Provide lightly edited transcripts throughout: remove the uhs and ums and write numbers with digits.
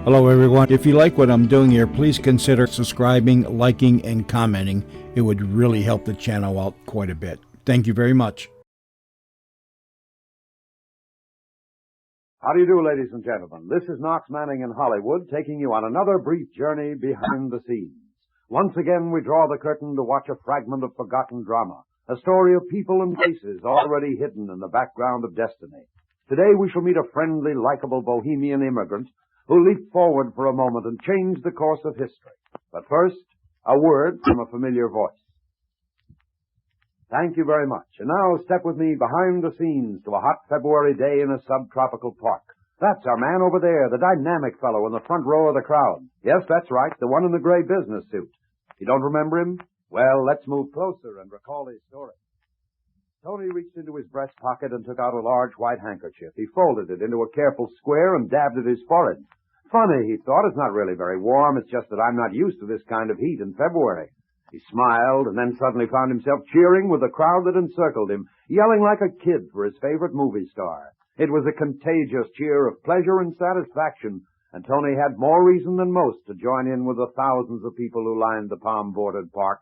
Hello, everyone. If you like what I'm doing here, please consider subscribing, liking, and commenting. It would really help the channel out quite a bit. Thank you very much. How do you do, ladies and gentlemen? This is Knox Manning in Hollywood, taking you on another brief journey behind the scenes. Once again, we draw the curtain to watch a fragment of forgotten drama, a story of people and faces already hidden in the background of destiny. Today, we shall meet a friendly, likable bohemian immigrant who leaped forward for a moment and changed the course of history. But first, a word from a familiar voice. Thank you very much. And now step with me behind the scenes to a hot February day in a subtropical park. That's our man over there, the dynamic fellow in the front row of the crowd. Yes, that's right, the one in the gray business suit. You don't remember him? Well, let's move closer and recall his story. Tony reached into his breast pocket and took out a large white handkerchief. He folded it into a careful square and dabbed at his forehead. Funny, he thought, it's not really very warm. It's just that I'm not used to this kind of heat in February. He smiled and then suddenly found himself cheering with the crowd that encircled him, yelling like a kid for his favorite movie star. It was a contagious cheer of pleasure and satisfaction, and Tony had more reason than most to join in with the thousands of people who lined the palm-bordered park.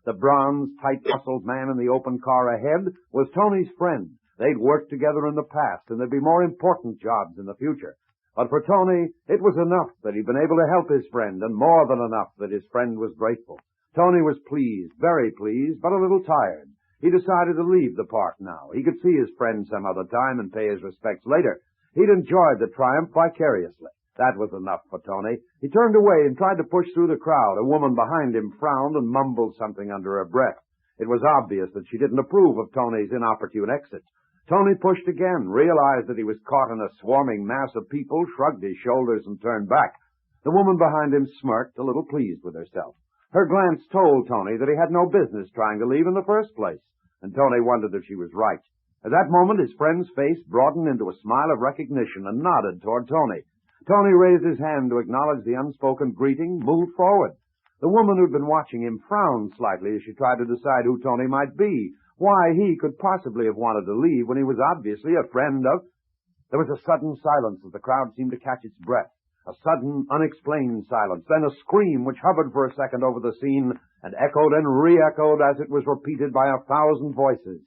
The bronze, tight-muscled man in the open car ahead was Tony's friend. They'd worked together in the past, and there'd be more important jobs in the future. But for Tony, it was enough that he'd been able to help his friend, and more than enough that his friend was grateful. Tony was pleased, very pleased, but a little tired. He decided to leave the park now. He could see his friend some other time and pay his respects later. He'd enjoyed the triumph vicariously. That was enough for Tony. He turned away and tried to push through the crowd. A woman behind him frowned and mumbled something under her breath. It was obvious that she didn't approve of Tony's inopportune exit. Tony pushed again, realized that he was caught in a swarming mass of people, shrugged his shoulders, and turned back. The woman behind him smirked, a little pleased with herself. Her glance told Tony that he had no business trying to leave in the first place, and Tony wondered if she was right. At that moment, his friend's face broadened into a smile of recognition and nodded toward Tony. Tony raised his hand to acknowledge the unspoken greeting, moved forward. The woman who'd been watching him frowned slightly as she tried to decide who Tony might be, why he could possibly have wanted to leave when he was obviously a friend of... There was a sudden silence as the crowd seemed to catch its breath. A sudden, unexplained silence, then a scream which hovered for a second over the scene and echoed and re-echoed as it was repeated by 1,000 voices.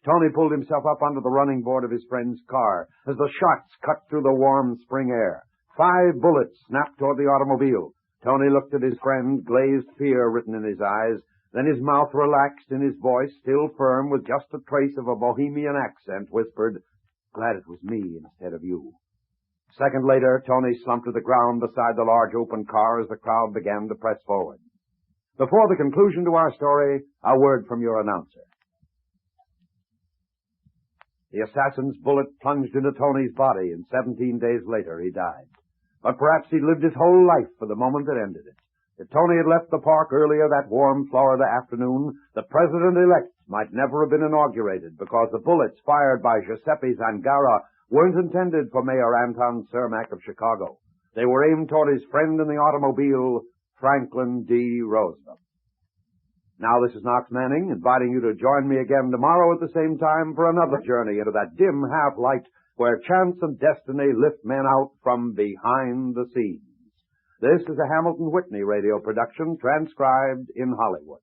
Tony pulled himself up onto the running board of his friend's car as the shots cut through the warm spring air. 5 bullets snapped toward the automobile. Tony looked at his friend, glazed fear written in his eyes. Then his mouth relaxed and his voice, still firm with just a trace of a bohemian accent, whispered, "Glad it was me instead of you." A second later, Tony slumped to the ground beside the large open car as the crowd began to press forward. Before the conclusion to our story, a word from your announcer. The assassin's bullet plunged into Tony's body, and 17 days later he died. But perhaps he'd lived his whole life for the moment that ended it. If Tony had left the park earlier that warm Florida afternoon, the president-elect might never have been inaugurated because the bullets fired by Giuseppe Zangara weren't intended for Mayor Anton Cermak of Chicago. They were aimed toward his friend in the automobile, Franklin D. Roosevelt. Now this is Knox Manning, inviting you to join me again tomorrow at the same time for another journey into that dim half-light where chance and destiny lift men out from behind the scenes. This is a Hamilton Whitney radio production transcribed in Hollywood.